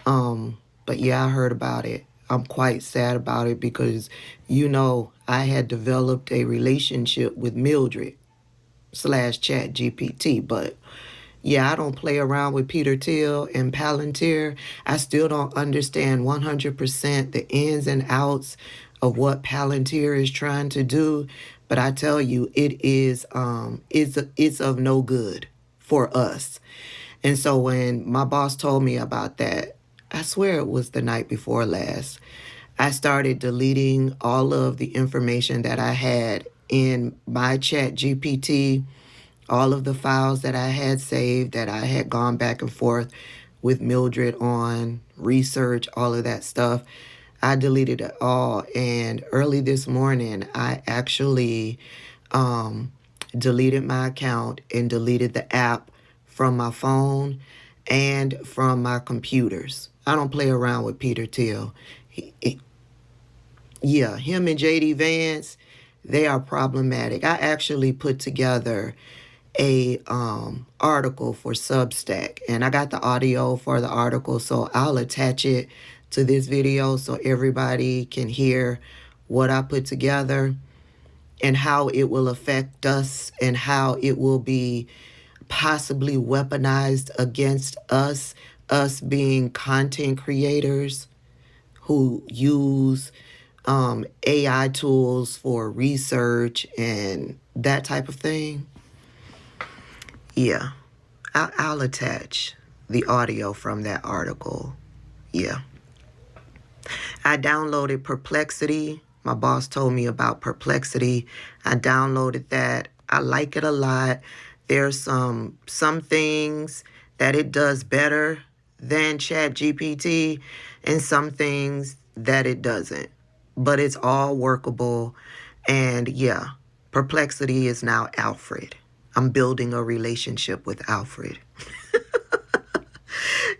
But yeah, I heard about it. I'm quite sad about it because, I had developed a relationship with Mildred slash Chat GPT, but yeah, I don't play around with Peter Thiel and Palantir. I still don't understand 100% the ins and outs of what Palantir is trying to do, but I tell you, it's of no good for us. And so when my boss told me about that, I swear it was the night before last, I started deleting all of the information that I had in my Chat GPT, all of the files that I had saved that I had gone back and forth with Mildred on, research, all of that stuff. I deleted it all. And early this morning, I actually deleted my account and deleted the app from my phone and from my computers. I don't play around with Peter Thiel. Yeah, him and JD Vance, they are problematic. I actually put together a article for Substack, and I got the audio for the article, so I'll attach it to this video so everybody can hear what I put together and how it will affect us and how it will be possibly weaponized against us being content creators who use AI tools for research and that type of thing. Yeah, I'll attach the audio from that article. Yeah. I downloaded Perplexity. My boss told me about Perplexity. I downloaded that. I like it a lot. There's some things that it does better than ChatGPT and some things that it doesn't. But it's all workable. And yeah, Perplexity is now Alfred. I'm building a relationship with Alfred.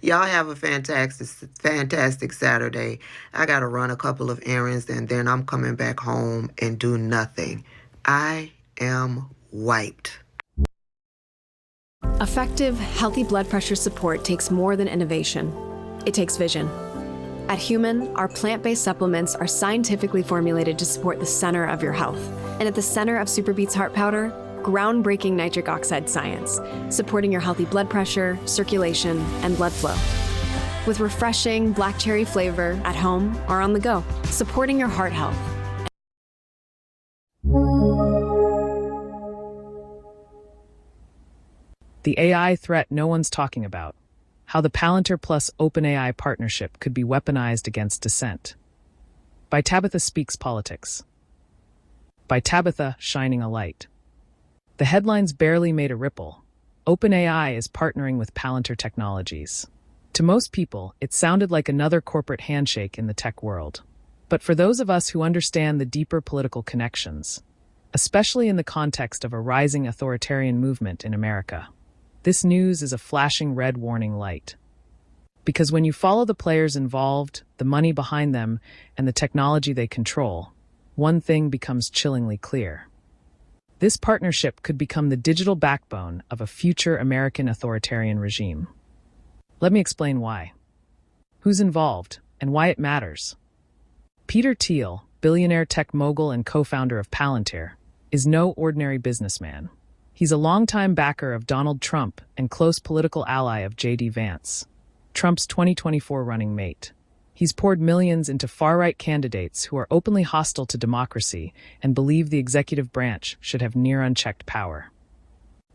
Y'all have a fantastic Saturday. I got to run a couple of errands and then I'm coming back home and do nothing. I am wiped. Effective, healthy blood pressure support takes more than innovation. It takes vision. At Human, our plant-based supplements are scientifically formulated to support the center of your health. And at the center of Superbeats Heart Powder, groundbreaking nitric oxide science, supporting your healthy blood pressure, circulation, and blood flow. With refreshing black cherry flavor at home or on the go, supporting your heart health. The AI threat no one's talking about. How the Palantir plus OpenAI partnership could be weaponized against dissent. By Tabitha Speaks Politics. By Tabitha Shining a Light. The headlines barely made a ripple. OpenAI is partnering with Palantir Technologies. To most people, it sounded like another corporate handshake in the tech world. But for those of us who understand the deeper political connections, especially in the context of a rising authoritarian movement in America, this news is a flashing red warning light. Because when you follow the players involved, the money behind them, and the technology they control, one thing becomes chillingly clear. This partnership could become the digital backbone of a future American authoritarian regime. Let me explain why. Who's involved, and why it matters. Peter Thiel, billionaire tech mogul and co-founder of Palantir, is no ordinary businessman. He's a longtime backer of Donald Trump and close political ally of JD Vance, Trump's 2024 running mate. He's poured millions into far-right candidates who are openly hostile to democracy and believe the executive branch should have near unchecked power.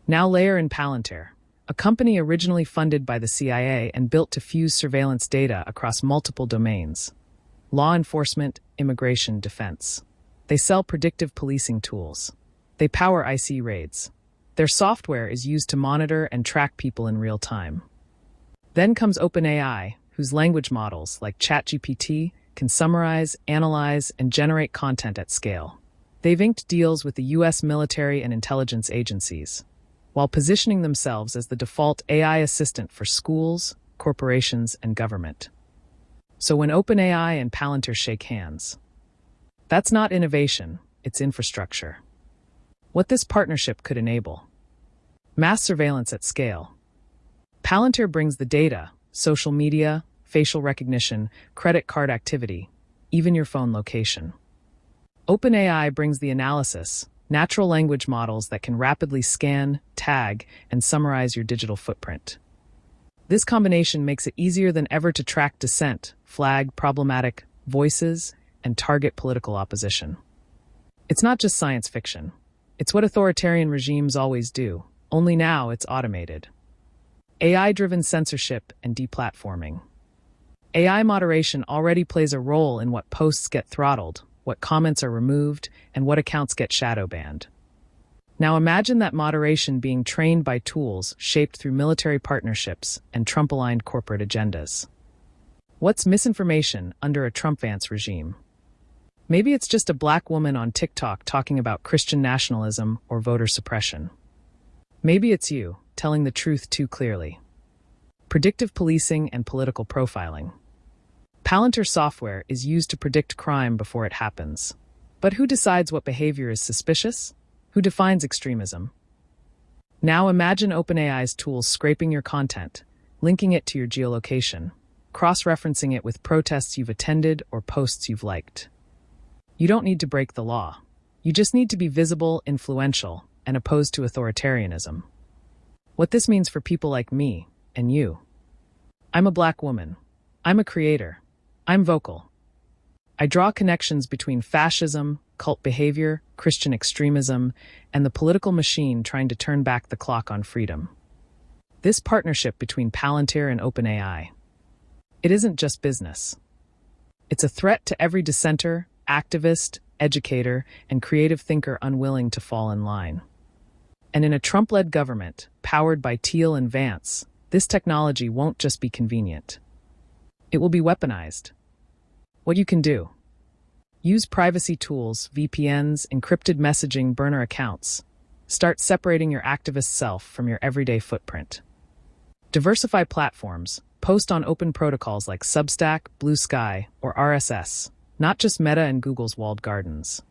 Now layer in Palantir, a company originally funded by the CIA and built to fuse surveillance data across multiple domains: law enforcement, immigration, defense. They sell predictive policing tools. They power IC raids. Their software is used to monitor and track people in real time. Then comes OpenAI, whose language models, like ChatGPT, can summarize, analyze, and generate content at scale. They've inked deals with the US military and intelligence agencies, while positioning themselves as the default AI assistant for schools, corporations, and government. So when OpenAI and Palantir shake hands, that's not innovation, it's infrastructure. What this partnership could enable: mass surveillance at scale. Palantir brings the data, social media, facial recognition, credit card activity, even your phone location. OpenAI brings the analysis, natural language models that can rapidly scan, tag, and summarize your digital footprint. This combination makes it easier than ever to track dissent, flag problematic voices, and target political opposition. It's not just science fiction. It's what authoritarian regimes always do, only now it's automated. AI-driven censorship and deplatforming. AI moderation already plays a role in what posts get throttled, what comments are removed, and what accounts get shadow banned. Now imagine that moderation being trained by tools shaped through military partnerships and Trump-aligned corporate agendas. What's misinformation under a Trump-Vance regime? Maybe it's just a black woman on TikTok talking about Christian nationalism or voter suppression. Maybe it's you, telling the truth too clearly. Predictive policing and political profiling. Palantir software is used to predict crime before it happens. But who decides what behavior is suspicious? Who defines extremism? Now imagine OpenAI's tools scraping your content, linking it to your geolocation, cross-referencing it with protests you've attended or posts you've liked. You don't need to break the law. You just need to be visible, influential, and opposed to authoritarianism. What this means for people like me and you. I'm a black woman. I'm a creator. I'm vocal. I draw connections between fascism, cult behavior, Christian extremism, and the political machine trying to turn back the clock on freedom. This partnership between Palantir and OpenAI. It isn't just business. It's a threat to every dissenter, activist, educator, and creative thinker unwilling to fall in line. And in a Trump-led government, powered by Thiel and Vance, this technology won't just be convenient. It will be weaponized. What you can do? Use privacy tools, VPNs, encrypted messaging, burner accounts. Start separating your activist self from your everyday footprint. Diversify platforms. Post on open protocols like Substack, Blue Sky, or RSS, not just Meta and Google's walled gardens.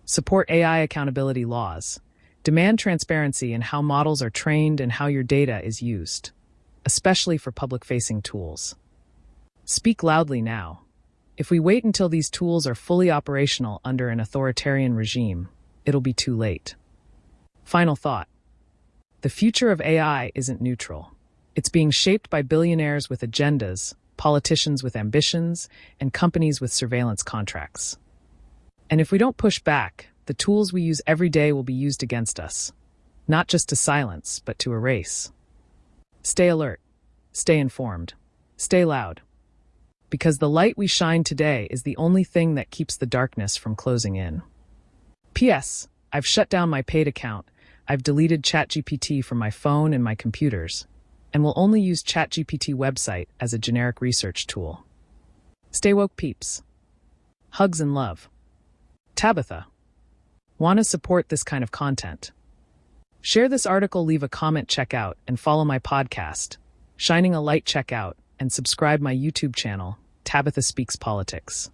Support AI accountability laws. Demand transparency in how models are trained and how your data is used, especially for public-facing tools. Speak loudly now. If we wait until these tools are fully operational under an authoritarian regime, it'll be too late. Final thought. The future of AI isn't neutral. It's being shaped by billionaires with agendas, politicians with ambitions, and companies with surveillance contracts. And if we don't push back, the tools we use every day will be used against us, not just to silence, but to erase. Stay alert, stay informed, stay loud. Because the light we shine today is the only thing that keeps the darkness from closing in. P.S. I've shut down my paid account. I've deleted ChatGPT from my phone and my computers, and will only use ChatGPT website as a generic research tool. Stay woke, peeps. Hugs and love. Tabitha. Want to support this kind of content? Share this article, leave a comment, check out, and follow my podcast, Shining a Light, check out, and subscribe my YouTube channel, Tabitha Speaks Politics.